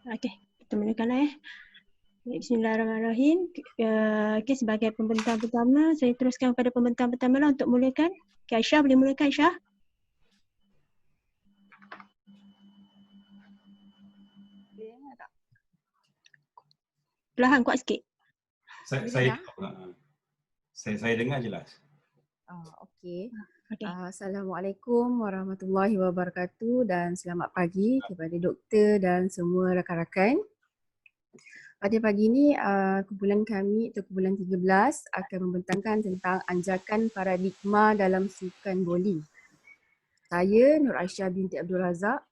Okey, kita mulakanlah. Bismillahirrahmanirrahim. Okey, sebagai pembentang pertama, saya teruskan pada pembentang pertama lah untuk mulakan. Okay, Aisyah boleh mulakan, Aisyah? Perlahan, kuat sikit. Saya dengar jelas. Okey. Okay. Assalamualaikum warahmatullahi wabarakatuh dan selamat pagi kepada doktor dan semua rakan-rakan. Pada pagi ini, kumpulan kami atau kumpulan 13 akan membentangkan tentang anjakan paradigma dalam sukan bowling. Saya Nur Aisyah binti Abdul Razak,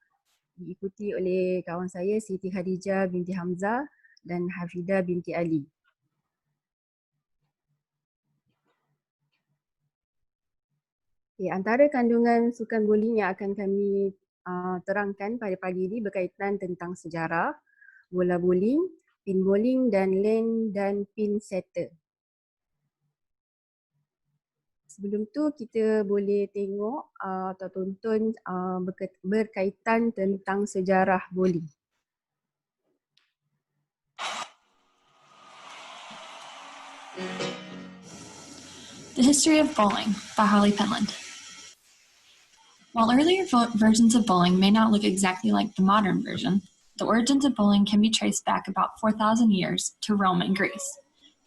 diikuti oleh kawan saya Siti Khadijah binti Hamzah dan Hafidah binti Ali. Okay, antara kandungan sukan bowling yang akan kami terangkan pada pagi ini berkaitan tentang sejarah, bola bowling, pin bowling dan lane dan pin setter. Sebelum tu kita boleh tengok atau tonton berkaitan tentang sejarah bowling. The History of Bowling by Holly Penland. While earlier versions of bowling may not look exactly like the modern version, the origins of bowling can be traced back about 4,000 years to Rome and Greece,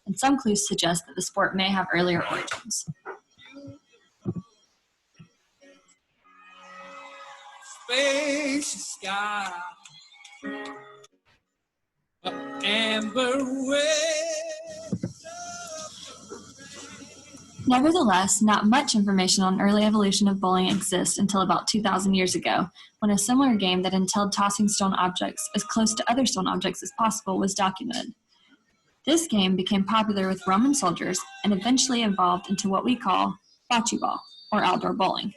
and some clues suggest that the sport may have earlier origins. Spacious sky, amber way. Nevertheless, not much information on early evolution of bowling exists until about 2,000 years ago, when a similar game that entailed tossing stone objects as close to other stone objects as possible was documented. This game became popular with Roman soldiers and eventually evolved into what we call bocce ball, or outdoor bowling.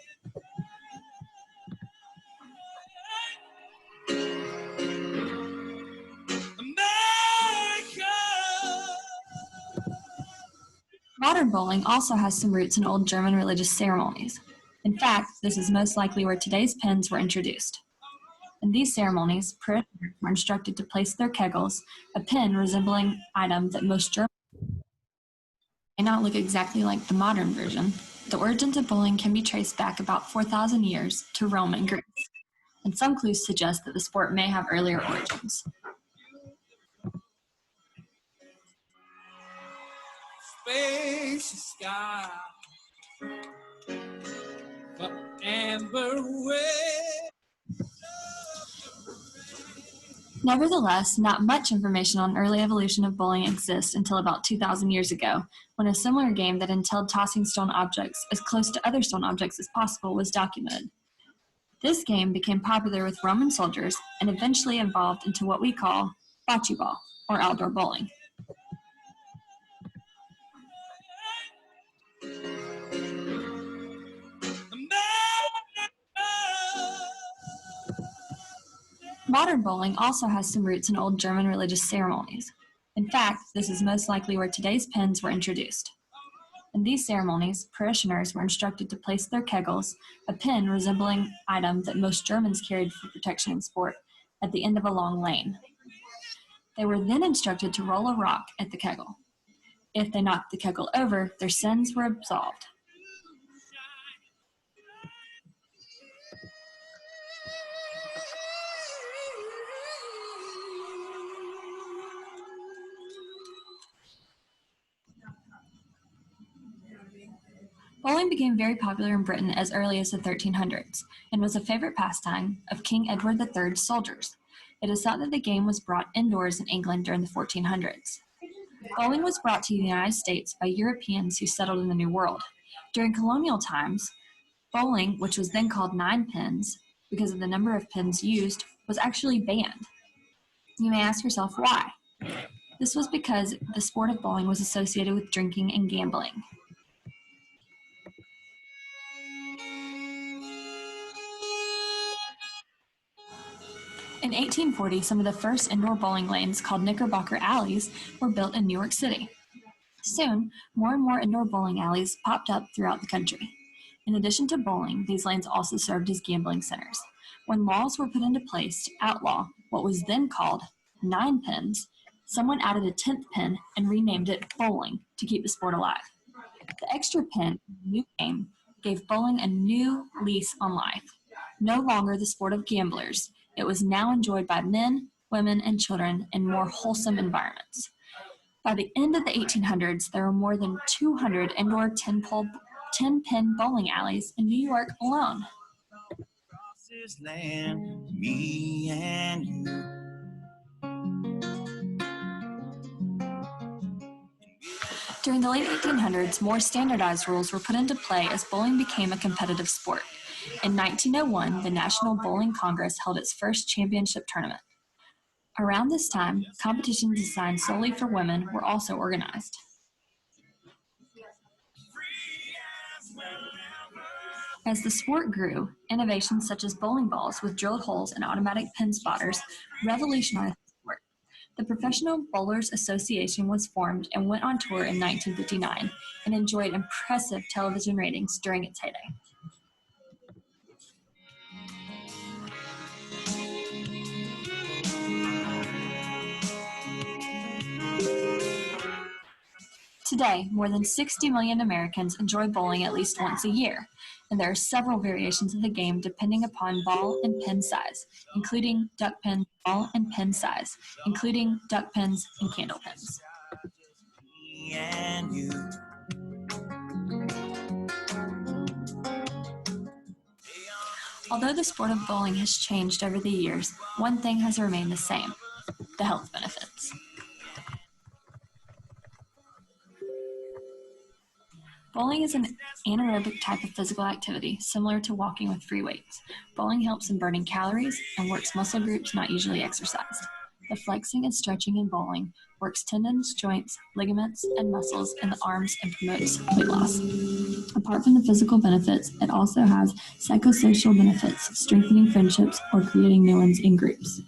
Modern bowling also has some roots in old German religious ceremonies. In fact, this is most likely where today's pins were introduced. In these ceremonies, parishioners were instructed to place their kegels, a pin resembling item that most Germans may not look exactly like the modern version. The origins of bowling can be traced back about 4,000 years to Rome and Greece, and some clues suggest that the sport may have earlier origins. Spacious sky, amber way. Nevertheless, not much information on early evolution of bowling exists until about 2,000 years ago, when a similar game that entailed tossing stone objects as close to other stone objects as possible was documented. This game became popular with Roman soldiers and eventually evolved into what we call bocce ball, or outdoor bowling. Modern bowling also has some roots in old German religious ceremonies. In fact, this is most likely where today's pins were introduced. In these ceremonies, parishioners were instructed to place their kegels, a pin resembling item that most Germans carried for protection in sport, at the end of a long lane. They were then instructed to roll a rock at the kegel. If they knocked the kegel over, their sins were absolved. Bowling became very popular in Britain as early as the 1300s and was a favorite pastime of King Edward III's soldiers. It is thought that the game was brought indoors in England during the 1400s. Bowling was brought to the United States by Europeans who settled in the New World. During colonial times, bowling, which was then called 9 pins, because of the number of pins used, was actually banned. You may ask yourself why. This was because the sport of bowling was associated with drinking and gambling. In 1840, some of the first indoor bowling lanes, called Knickerbocker Alleys, were built in New York City. Soon, more and more indoor bowling alleys popped up throughout the country. In addition to bowling, these lanes also served as gambling centers. When laws were put into place to outlaw what was then called 9 pins, someone added a 10th pin and renamed it bowling to keep the sport alive. The extra pin in the new game gave bowling a new lease on life. No longer the sport of gamblers, it was now enjoyed by men, women, and children in more wholesome environments. By the end of the 1800s, there were more than 200 indoor 10-pin bowling alleys in New York alone. This land, me and you. During the late 1800s, more standardized rules were put into play as bowling became a competitive sport. In 1901, the National Bowling Congress held its first championship tournament. Around this time, competitions designed solely for women were also organized. As the sport grew, innovations such as bowling balls with drilled holes and automatic pin spotters revolutionized the sport. The Professional Bowlers Association was formed and went on tour in 1959 and enjoyed impressive television ratings during its heyday. Today, more than 60 million Americans enjoy bowling at least once a year, and there are several variations of the game depending upon ball and pin size, including duck pin, ball and pin size, including duck pins and candle pins. Me and you. Although the sport of bowling has changed over the years, one thing has remained the same: the health benefits. Bowling is an anaerobic type of physical activity similar to walking with free weights. Bowling helps in burning calories and works muscle groups not usually exercised. The flexing and stretching in bowling works tendons, joints, ligaments, and muscles in the arms and promotes weight loss. Apart from the physical benefits, it also has psychosocial benefits, strengthening friendships or creating new ones in groups.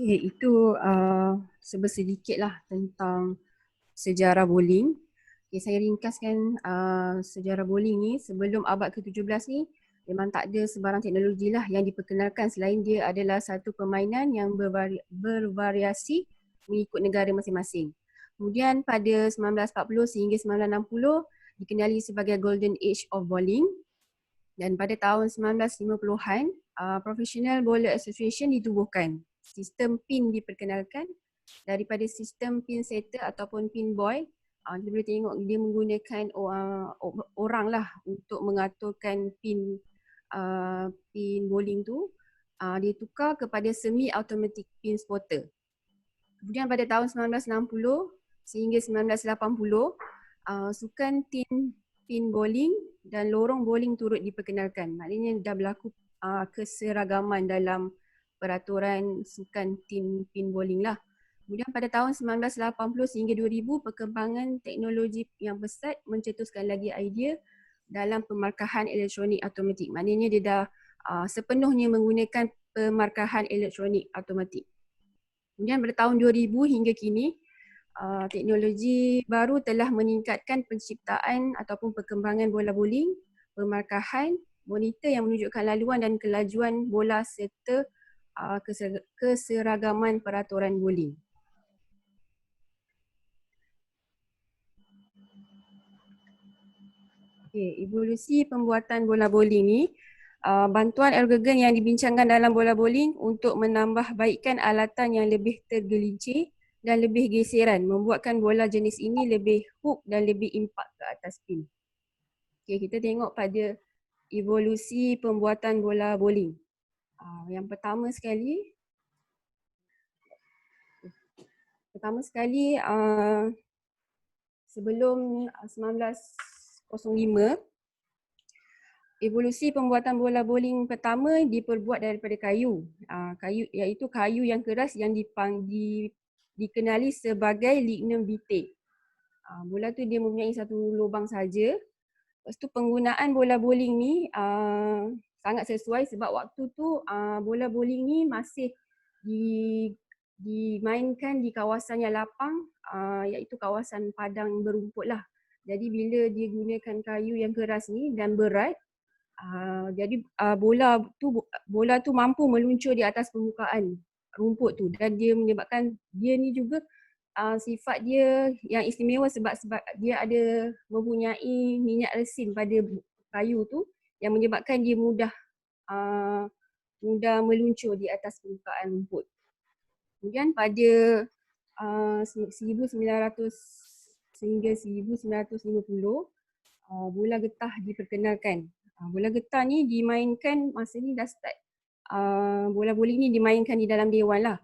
Okay, itu sedikit lah tentang sejarah bowling. Okay, saya ringkaskan sejarah bowling ni. Sebelum abad ke-17 ni, memang tak ada sebarang teknologi lah yang diperkenalkan selain dia adalah satu permainan yang bervariasi mengikut negara masing-masing. Kemudian pada 1940 sehingga 1960 dikenali sebagai Golden Age of Bowling. Dan pada tahun 1950-an, Professional Bowler Association ditubuhkan. Sistem pin diperkenalkan daripada sistem pin setter ataupun pin boy. Kita boleh tengok dia menggunakan orang lah untuk mengaturkan pin bowling tu. Dia tukar kepada semi automatic pin spotter. Kemudian pada tahun 1960 sehingga 1980, sukan pin bowling dan lorong bowling turut diperkenalkan. Maknanya dah berlaku keseragaman dalam peraturan sukan pin bowling lah. Kemudian pada tahun 1980 sehingga 2000, perkembangan teknologi yang pesat mencetuskan lagi idea dalam pemarkahan elektronik automatik. Maknanya dia dah sepenuhnya menggunakan pemarkahan elektronik automatik. Kemudian pada tahun 2000 hingga kini, teknologi baru telah meningkatkan penciptaan ataupun perkembangan bola bowling, pemarkahan, monitor yang menunjukkan laluan dan kelajuan bola serta keseragaman peraturan bowling. Okay, evolusi pembuatan bola bowling ni, bantuan algoritma yang dibincangkan dalam bola bowling untuk menambah baikkan alatan yang lebih tergelincir dan lebih geseran, membuatkan bola jenis ini lebih hook dan lebih impak ke atas pin. Okay, kita tengok pada evolusi pembuatan bola bowling. Yang pertama sekali, sebelum 1905, evolusi pembuatan bola bowling pertama diperbuat daripada kayu. Iaitu kayu yang keras yang dikenali sebagai lignum vitae. Bola tu dia mempunyai satu lubang saja. Lepas tu penggunaan bola bowling ni sangat sesuai sebab waktu tu bola bowling ni masih dimainkan di kawasan yang lapang, iaitu kawasan padang berumput lah. Jadi bila dia gunakan kayu yang keras ni dan berat, jadi bola tu mampu meluncur di atas permukaan rumput tu, dan dia menyebabkan dia ni juga sifat dia yang istimewa sebab dia ada mempunyai minyak resin pada kayu tu yang menyebabkan dia mudah meluncur di atas permukaan rumput. Kemudian pada 1900 sehingga 1950 bola getah diperkenalkan. Bola getah ni dimainkan masa ni dah start. Bola bowling ni dimainkan di dalam dewan lah.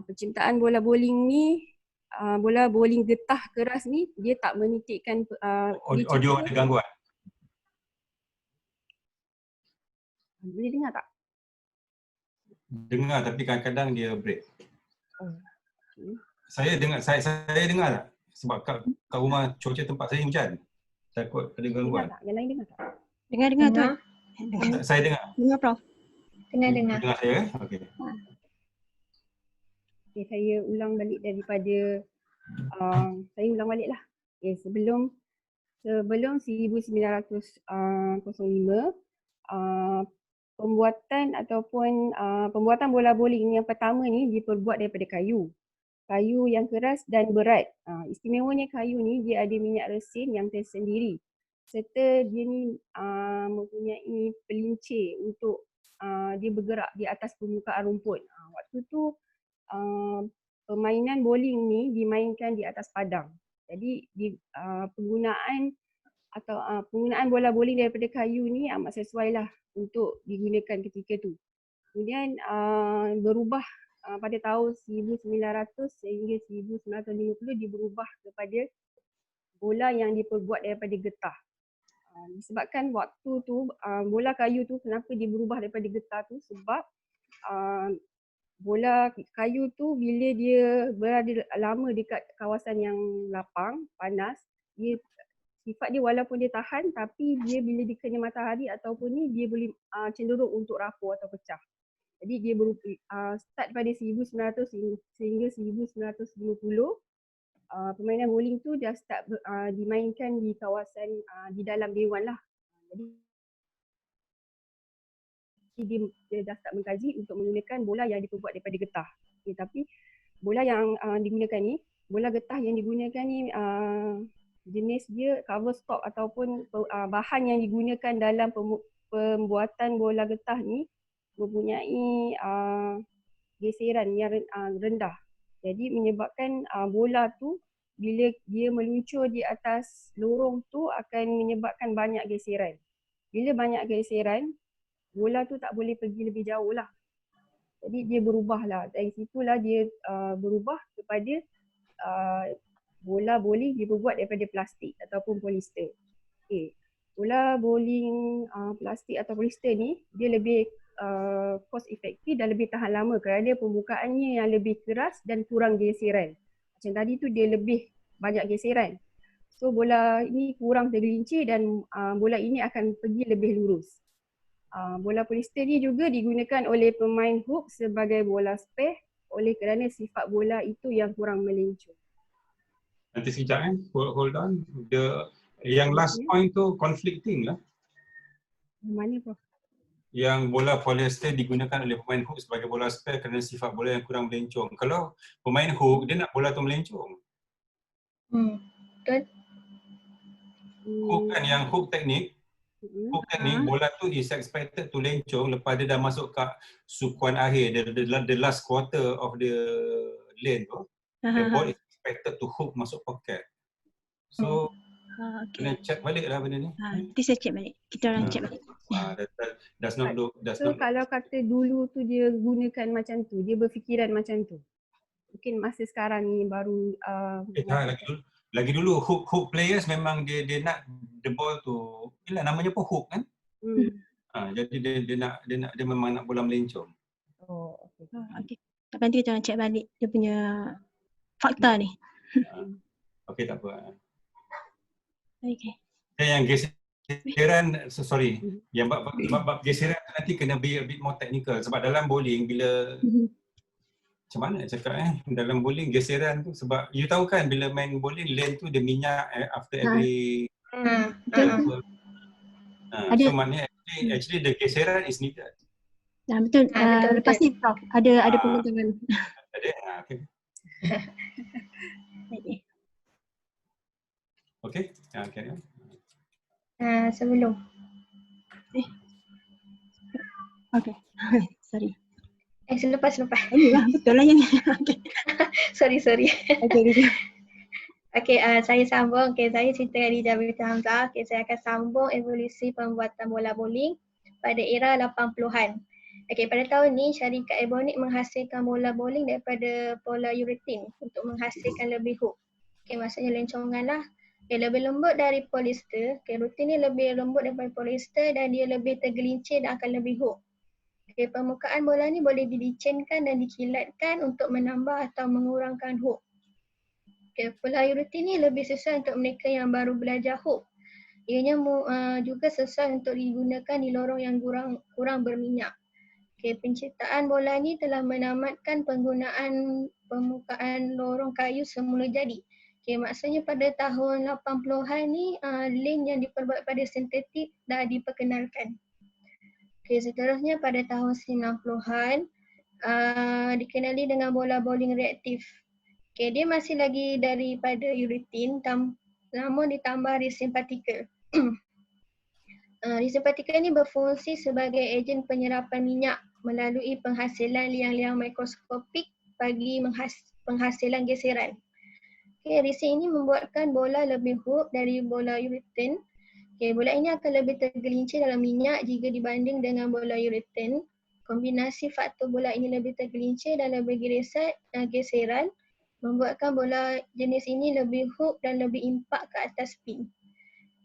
Penciptaan bola bowling ni, bola bowling getah keras ni dia tak menitikkan Audio ada gangguan. Boleh dengar tak? Dengar tapi kadang-kadang dia break. Okay. Saya dengar tak? Sebab kat rumah cuaca tempat saya hujan. Takut ada gangguan. Dengar tak? Yang lain dengar tak? Dengar tuan. Saya dengar. Dengar Prof. Dengar. Dengar saya? Okey. Okay, saya ulang balik daripada saya ulang balik lah. Okay, sebelum 1905 pembuatan bola bowling yang pertama ni diperbuat daripada kayu yang keras dan berat. Istimewanya kayu ni dia ada minyak resin yang tersendiri serta dia ni mempunyai pelincir untuk dia bergerak di atas permukaan rumput. Waktu tu permainan bowling ni dimainkan di atas padang. Jadi penggunaan bola bowling daripada kayu ni amat sesuai lah untuk digunakan ketika tu. Kemudian berubah pada tahun 1900 sehingga 1950 dia berubah kepada bola yang diperbuat daripada getah. Disebabkan waktu tu bola kayu tu kenapa dia berubah daripada getah tu sebab bola kayu tu bila dia berada lama dekat kawasan yang lapang, panas, sifat dia walaupun dia tahan tapi dia bila dikena matahari ataupun ni dia boleh cenderung untuk rapuh atau pecah. Jadi dia start pada 1900 sehingga 1950 permainan bowling tu dah start dimainkan di kawasan di dalam dewan lah. Jadi dia dah start mengkaji untuk menggunakan bola yang diperbuat daripada getah. Okay, tapi bola yang digunakan ni, bola getah yang digunakan ni jenis dia cover stock ataupun bahan yang digunakan dalam pembuatan bola getah ni mempunyai geseran yang rendah. Jadi menyebabkan bola tu bila dia meluncur di atas lorong tu akan menyebabkan banyak geseran. Bila banyak geseran, bola tu tak boleh pergi lebih jauh lah. Jadi dia berubah lah. Dari situlah dia berubah kepada bola bowling diperbuat daripada plastik ataupun polister. Okay. Bola bowling plastik atau polister ni dia lebih cost efektif dan lebih tahan lama kerana pembukaannya yang lebih keras dan kurang geseran. Macam tadi tu dia lebih banyak geseran. So bola ini kurang tergelincir dan bola ini akan pergi lebih lurus. Bola polister ni juga digunakan oleh pemain hook sebagai bola spare oleh kerana sifat bola itu yang kurang melencur. Nanti sekejap hold on. Yang last point tu conflicting lah. Mana Prof? Yang bola polyester digunakan oleh pemain hook sebagai bola spare kerana sifat bola yang kurang melencong. Kalau pemain hook dia nak bola tu melencong. Betul. Hook kan yang hook teknik. Hook teknik bola tu is expected to lencong lepas dia dah masuk kat sukuan akhir, the last quarter of the lane tu. The ball is expected to hook masuk pocket. So kena check balik lah benda ni. Nanti saya check balik. Kita orang check balik. Does not look. So kalau kata dulu tu dia gunakan macam tu, dia berfikiran macam tu. Mungkin masa sekarang ni baru lagi dulu hook players memang dia nak the ball tu, ialah namanya pun hook kan. Jadi dia memang nak bola melencong. Okey. Tapi nanti kita orang check balik dia punya fakta ni. Okey, tak apa. Okey. Yang geseran, sorry, yang bab geseran tu nanti kena be a bit more technical sebab dalam bowling bila macam mana nak cakap dalam bowling geseran tu sebab you tahu kan bila main bowling lane tu dia minyak after every Betul. Ada. so maknanya actually the geseran is needed. Betul. Lepas ni Prof, ada pembincangan. Ada. Okay. Carry on. Sebelum. Okay. Sorry. Selepas. Inilah betul lah yang ni. Okay. Sorry. Okay. Okay, saya sambung. Okay, saya cerita Khadijah binti Hamzah. Okay, saya akan sambung evolusi pembuatan bola bowling pada era 80-an. Okay, pada tahun ni syarikat Ebonics menghasilkan bola bowling daripada polyurethane untuk menghasilkan lebih hook. Okay, maksudnya lencongan lah. Okay, lebih lembut dari polyester. Okay, rutin ni lebih lembut daripada polyester dan dia lebih tergelincir dan akan lebih hook. Okay, permukaan bola ni boleh dilicinkan dan dikilatkan untuk menambah atau mengurangkan hook. Okay, polyurethane ni lebih sesuai untuk mereka yang baru belajar hook. Ianya juga sesuai untuk digunakan di lorong yang kurang berminyak. Okay, penciptaan bola ni telah menamatkan penggunaan permukaan lorong kayu semula jadi. Okay, maksudnya pada tahun 80-an ni lane yang diperbuat pada sintetik dah diperkenalkan. Okay, seterusnya pada tahun 90-an dikenali dengan bola bowling reaktif. Okay, dia masih lagi daripada urethane namun ditambah resin partikel. Resin partikel ni berfungsi sebagai ejen penyerapan minyak melalui penghasilan liang-liang mikroskopik bagi penghasilan geseran. Okay, resin ini membuatkan bola lebih hook dari bola urethane. Okay, bola ini akan lebih tergelincir dalam minyak jika dibanding dengan bola urethane. Kombinasi faktor bola ini lebih tergelincir dan lebih geseran membuatkan bola jenis ini lebih hook dan lebih impak ke atas spin.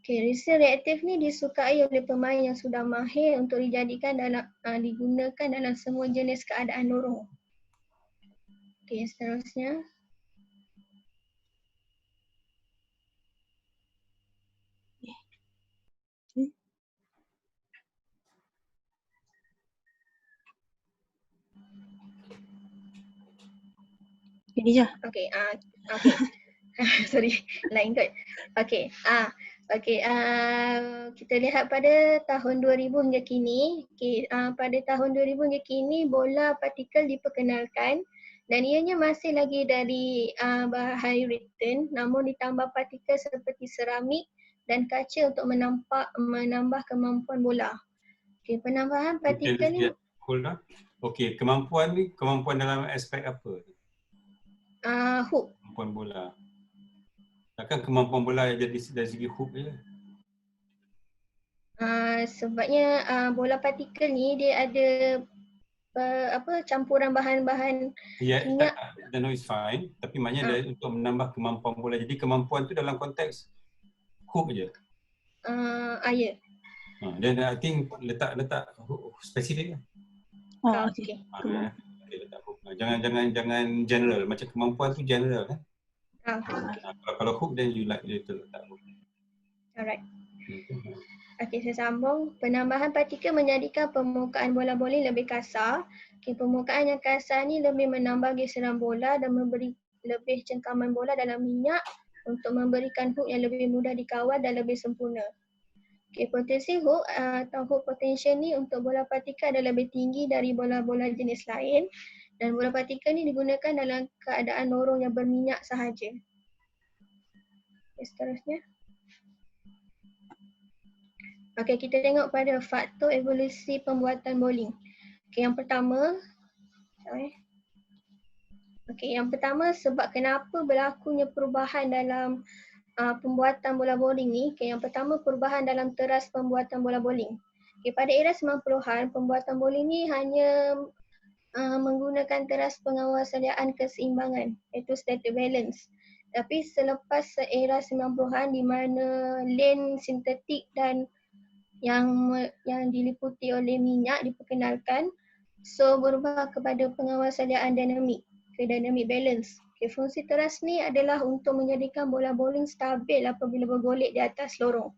Okay, resin reaktif ni disukai oleh pemain yang sudah mahir untuk digunakan dalam semua jenis keadaan lorong. Okay, seterusnya. Khadijah. Okay. Sorry, lain kot. Okay. Kita lihat pada tahun 2000 hingga kini. Okay, pada tahun 2000 hingga kini bola partikel diperkenalkan dan ianya masih lagi dari bahan urethane namun ditambah partikel seperti seramik dan kaca untuk menambah kemampuan bola. Okay, penambahan partikel ni. Hold on. Okay, kemampuan ni kemampuan dalam aspek apa? Hook. Kemampuan bola. Takkan kemampuan bola jadi dari segi hook je? Sebabnya bola partikel ni dia ada campuran bahan-bahan minyak. No, it's fine. Tapi maknanya untuk menambah kemampuan bola. Jadi kemampuan tu dalam konteks hook je? Ya. Dan I think letak spesifik lah. Okay. Letak hook. Jangan general. Macam kemampuan tu general kan? Kalau hook then you letak hook. Alright. Okay, saya sambung. Penambahan partikel menjadikan permukaan bola bowling lebih kasar. Okay, permukaan yang kasar ni lebih menambah geseran bola dan memberi lebih cengkaman bola dalam minyak untuk memberikan hook yang lebih mudah dikawal dan lebih sempurna. Okay, potensi hook atau hook potential ni untuk bola partikel adalah lebih tinggi dari bola-bola jenis lain. Dan bola partikel ni digunakan dalam keadaan lorong yang berminyak sahaja. Okay, seterusnya. Okay, kita tengok pada faktor evolusi pembuatan bowling. Okay, yang pertama. yang pertama sebab kenapa berlakunya perubahan dalam pembuatan bola bowling ni. Okay, yang pertama perubahan dalam teras pembuatan bola bowling. Okay, pada era 90-an, pembuatan bowling ni hanya menggunakan teras penguasaan keseimbangan iaitu static balance. Tapi selepas era 90-an di mana lane sintetik dan yang diliputi oleh minyak diperkenalkan, so berubah kepada penguasaan dinamik, ke dynamic balance. Okay, fungsi teras ni adalah untuk menjadikan bola bowling stabil apabila bergolek di atas lorong.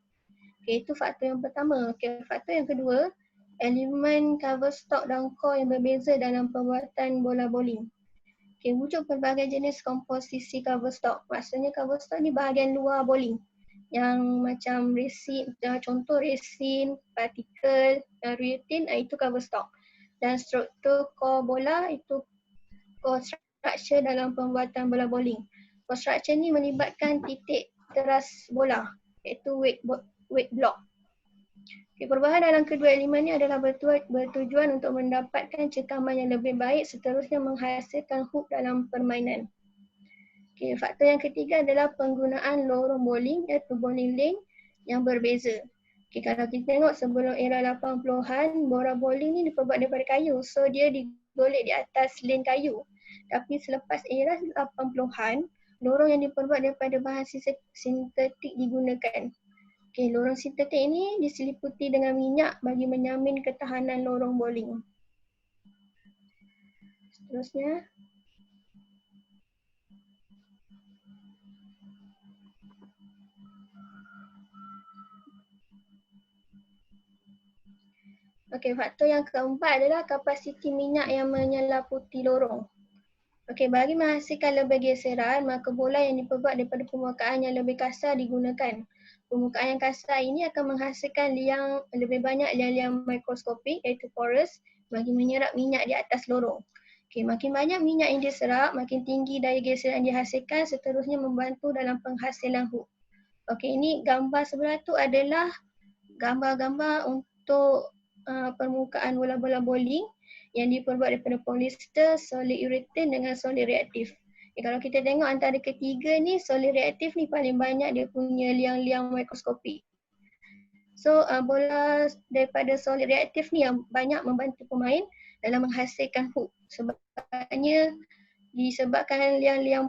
Okey, itu faktor yang pertama. Okey, faktor yang kedua, elemen cover stock dan core yang berbeza dalam pembuatan bola bowling. Okey, wujud pelbagai jenis komposisi cover stock. Maksudnya cover stock ni bahagian luar bowling yang macam resin, contoh resin, partikel, rutin, itu cover stock. Dan struktur core bola itu core structure dalam pembuatan bola bowling. Core structure ni melibatkan titik teras bola iaitu weight block. Okay, perubahan dalam kedua elemen ini adalah bertujuan untuk mendapatkan cekaman yang lebih baik seterusnya menghasilkan hook dalam permainan. Okay, faktor yang ketiga adalah penggunaan lorong bowling iaitu bowling lane yang berbeza. Okay, kalau kita tengok sebelum era 80-an, bola bowling ni diperbuat daripada kayu. So dia digolek di atas lane kayu. Tapi selepas era 80-an, lorong yang diperbuat daripada bahan sintetik digunakan. Okay, lorong sintetik ini diseliputi dengan minyak bagi menjamin ketahanan lorong bowling. Seterusnya. Okey, faktor yang keempat adalah kapasiti minyak yang menyelaputi lorong. Okey, bagi menghasilkan lebih geseran, maka bola yang diperbuat daripada permukaan yang lebih kasar digunakan. Permukaan yang kasar ini akan menghasilkan liang lebih banyak liang-liang mikroskopik iaitu porous bagi menyerap minyak di atas lorong. Okey, makin banyak minyak yang diserap, makin tinggi daya geseran yang dihasilkan, seterusnya membantu dalam penghasilan hook. Okey, ini gambar sebelah tu adalah gambar-gambar untuk permukaan bola-bola bowling yang diperbuat daripada polyester, solid urethane dengan solid reaktif. Kalau kita tengok antara ketiga ni, solid reaktif ni paling banyak dia punya liang-liang mikroskopik. So bola daripada solid reaktif ni yang banyak membantu pemain dalam menghasilkan hook. Sebabnya disebabkan liang-liang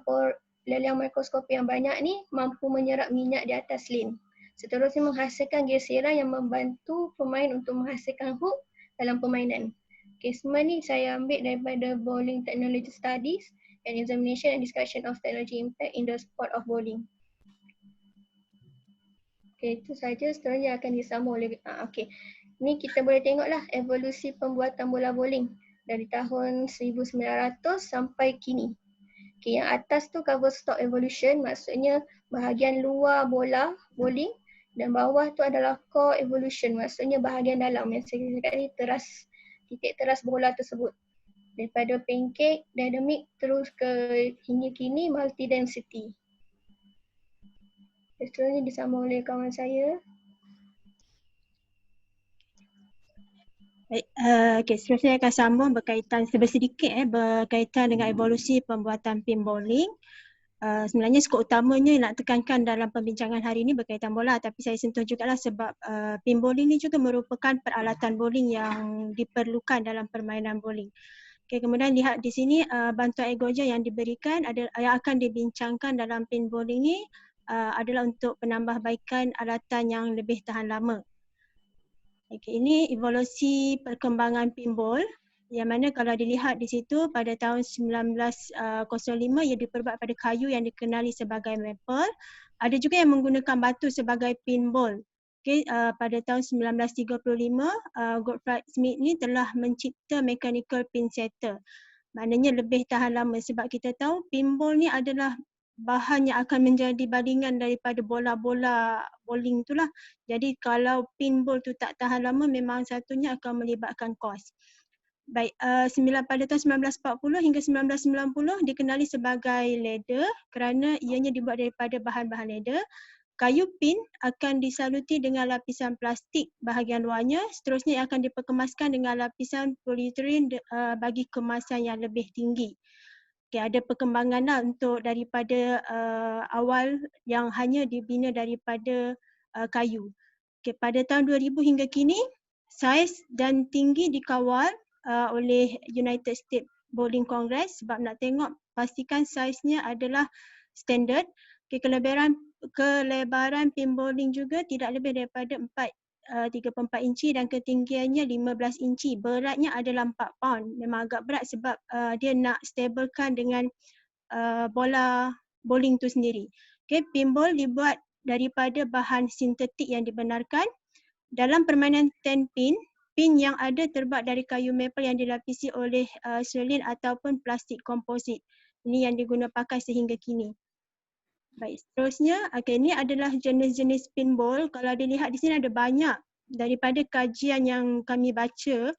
mikroskopik yang banyak ni mampu menyerap minyak di atas lane. Seterusnya menghasilkan geseran yang membantu pemain untuk menghasilkan hook dalam permainan. Okay, semua ni saya ambil daripada Bowling Technology Studies and Examination and Discussion of Technology Impact in the Sport of Bowling. Okay, itu saja. Seterusnya akan disambung oleh okay. Ni kita boleh tengoklah evolusi pembuatan bola bowling dari tahun 1900 sampai kini. Okay, yang atas tu cover stock evolution, maksudnya bahagian luar bola bowling, dan bawah tu adalah core evolution, maksudnya bahagian dalam yang saya cakap ni titik teras bola tersebut. Daripada pancake, dynamic terus ke hingga kini multi density. Seterusnya disambung oleh kawan saya. Baik, okay, seterusnya akan sambung berkaitan berkaitan dengan evolusi pembuatan pin bowling. Sebenarnya skop utamanya nak tekankan dalam perbincangan hari ini berkaitan bola, tapi saya sentuh jugalah sebab pin bowling ni juga merupakan peralatan bowling yang diperlukan dalam permainan bowling. Okay, kemudian lihat di sini bantuan ergoja yang diberikan yang akan dibincangkan dalam pin bowling ni adalah untuk penambahbaikan alatan yang lebih tahan lama. Okay, ini evolusi perkembangan pinball yang mana kalau dilihat di situ pada tahun 1905 ia diperbuat pada kayu yang dikenali sebagai maple. Ada juga yang menggunakan batu sebagai pinball. Okay, pada tahun 1935 Gottfried Smith ni telah mencipta mechanical pin setter. Maknanya lebih tahan lama sebab kita tahu pinball ni adalah bahan yang akan menjadi bandingan daripada bola-bola bowling itulah. Jadi kalau pinball tu tak tahan lama memang satunya akan melibatkan kos. Baik, pada tahun 1940 hingga 1990 dikenali sebagai leather kerana ianya dibuat daripada bahan-bahan leather. Kayu pin akan disaluti dengan lapisan plastik bahagian luarnya, seterusnya akan diperkemaskan dengan lapisan polyurethane bagi kemasan yang lebih tinggi. Okay, ada perkembangan lah untuk daripada awal yang hanya dibina daripada kayu. Okay, pada tahun 2000 hingga kini, saiz dan tinggi dikawal oleh United States Bowling Congress sebab nak tengok pastikan saiznya adalah standard. Okay, kelebaran pin bowling juga tidak lebih daripada 34 inci dan ketinggiannya 15 inci. Beratnya adalah 4 pound. Memang agak berat sebab dia nak stablekan dengan bola bowling tu sendiri. Okay, pinball dibuat daripada bahan sintetik yang dibenarkan. Dalam permainan 10 pin, pin yang ada terbuat dari kayu maple yang dilapisi oleh selin ataupun plastik komposit. Ini yang diguna pakai sehingga kini. Baik, seterusnya, ini adalah jenis-jenis pinball. Kalau dilihat di sini ada banyak. Daripada kajian yang kami baca,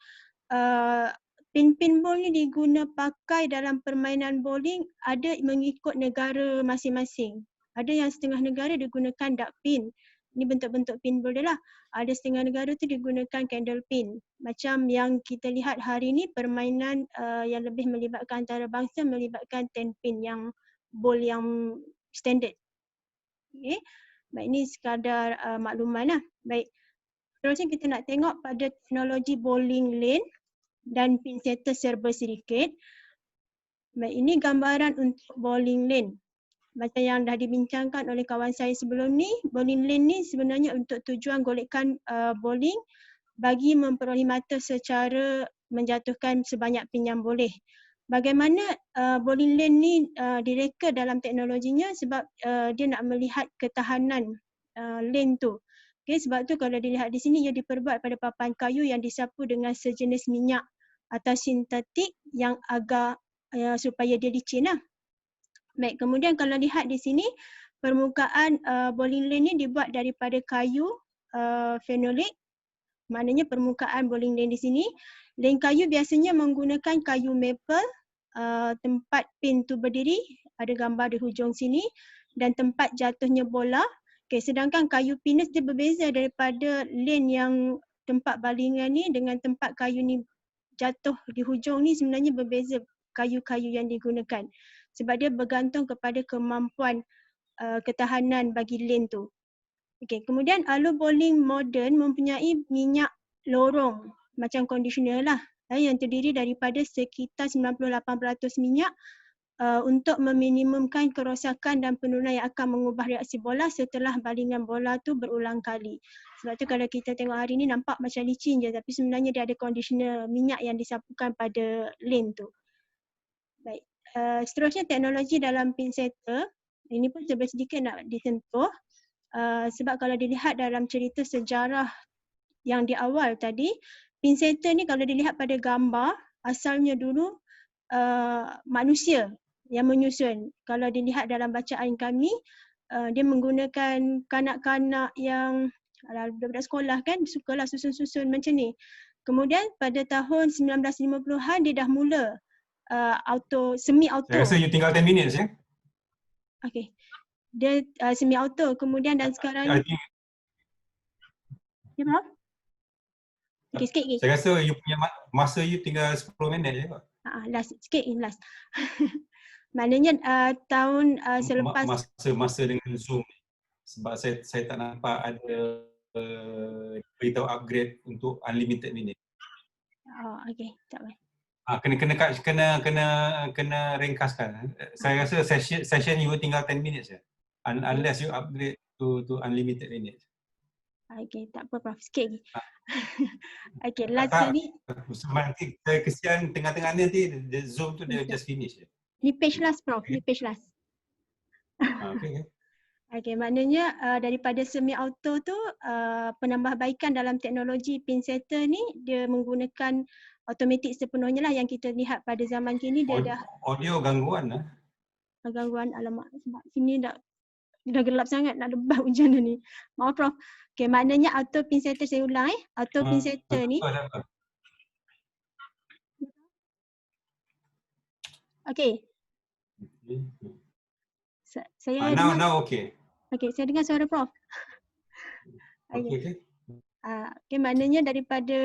pinball ni diguna pakai dalam permainan bowling ada mengikut negara masing-masing. Ada yang setengah negara digunakan duck pin. Ini bentuk-bentuk pinball dia lah. Ada setengah negara tu digunakan candle pin. Macam yang kita lihat hari ni permainan yang lebih melibatkan antarabangsa melibatkan 10 pin yang bowl yang standard. Okay. Baik, ini sekadar makluman lah. Baik. Terusnya kita nak tengok pada teknologi bowling lane dan pinsetter serba sedikit. Baik, ini gambaran untuk bowling lane. Macam yang dah dibincangkan oleh kawan saya sebelum ni, bowling lane ni sebenarnya untuk tujuan golekkan bowling bagi memperolehi mata secara menjatuhkan sebanyak pin yang boleh. Bagaimana bowling lane ni direka dalam teknologinya sebab dia nak melihat ketahanan lane tu. Okay, sebab tu kalau dilihat di sini ia diperbuat pada papan kayu yang disapu dengan sejenis minyak atau sintetik yang agak supaya dia licin lah. Baik, kemudian kalau lihat di sini permukaan bowling lane ni dibuat daripada kayu fenolik. Maknanya permukaan bowling lane di sini. Lane kayu biasanya menggunakan kayu maple, tempat pin tu berdiri, ada gambar di hujung sini, dan tempat jatuhnya bola. Okay, sedangkan kayu pinus dia berbeza daripada lane yang tempat balingan ni dengan tempat kayu ni jatuh di hujung ni sebenarnya berbeza kayu-kayu yang digunakan. Sebab dia bergantung kepada kemampuan ketahanan bagi lane tu. Okay, kemudian alur bowling moden mempunyai minyak lorong macam conditioner lah yang terdiri daripada sekitar 98% minyak untuk meminimumkan kerosakan dan penurunan yang akan mengubah reaksi bola setelah balingan bola tu berulang kali. Sebab tu kalau kita tengok hari ni nampak macam licin je tapi sebenarnya dia ada conditioner minyak yang disapukan pada lane tu. Baik, seterusnya teknologi dalam pinsetter. Ini pun sedikit nak disentuh. Sebab kalau dilihat dalam cerita sejarah yang di awal tadi, pinsetter ni kalau dilihat pada gambar, asalnya dulu manusia yang menyusun. Kalau dilihat dalam bacaan kami, dia menggunakan kanak-kanak yang budak-budak sekolah kan, sukalah susun-susun macam ni. Kemudian pada tahun 1950-an dia dah mula semi-auto. Saya rasa you tinggal 10 minutes ya. Okay. Dia semi-auto kemudian dan sekarang ni. Ya, Prof? Okay, sikit lagi. Saya rasa you punya masa you tinggal 10 minit je. Last, sikit last. Maknanya tahun selepas masa dengan Zoom sebab saya tak nampak ada beritahu upgrade untuk unlimited minit. Okey, tak apa. Kena ringkaskan. Saya rasa session you tinggal 10 minutes je. Unless you upgrade to unlimited minutes. Okey, tak apa Prof. Sikit lagi. Okey, last sekali. Nanti saya kesian tengah-tengah ni nanti Zoom tu dia just finish je. Ni page last Prof, ni page last. Okey. Okey, maknanya daripada semi-auto tu penambahbaikan dalam teknologi pinsetter ni dia menggunakan automatik sepenuhnya lah yang kita lihat pada zaman kini dia dah audio gangguan lah. Gangguan alamak sebab sini dah gelap sangat nak lebat hujan ni. Maaf Prof. Okey, maknanya auto pinsetter saya ulang auto pinsetter ni. Okey. Saya now okey. Okey, saya dengar suara Prof. Okey. Okay, maknanya daripada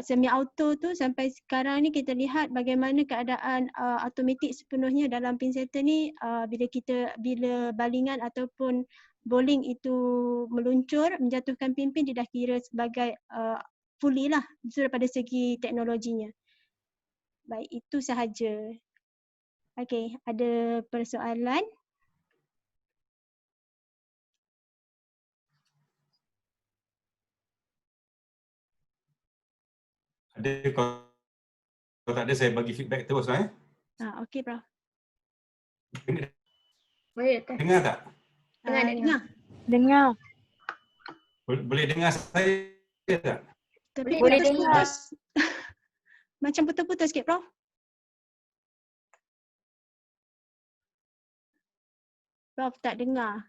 semi-auto tu sampai sekarang ni kita lihat bagaimana keadaan automatik sepenuhnya dalam pinsetter ni bila balingan ataupun bowling itu meluncur menjatuhkan pin-pin dia dah kira sebagai fully lah daripada segi teknologinya. Baik, itu sahaja. Okey, ada persoalan? Ada, kalau tak ada saya bagi feedback terus lah Okey Prof. Boleh tak? Dengar tak? Dengar. Dengar. Boleh dengar saya tak? Tapi Boleh putus-putus. Macam putus-putus sikit, Prof. Prof tak dengar.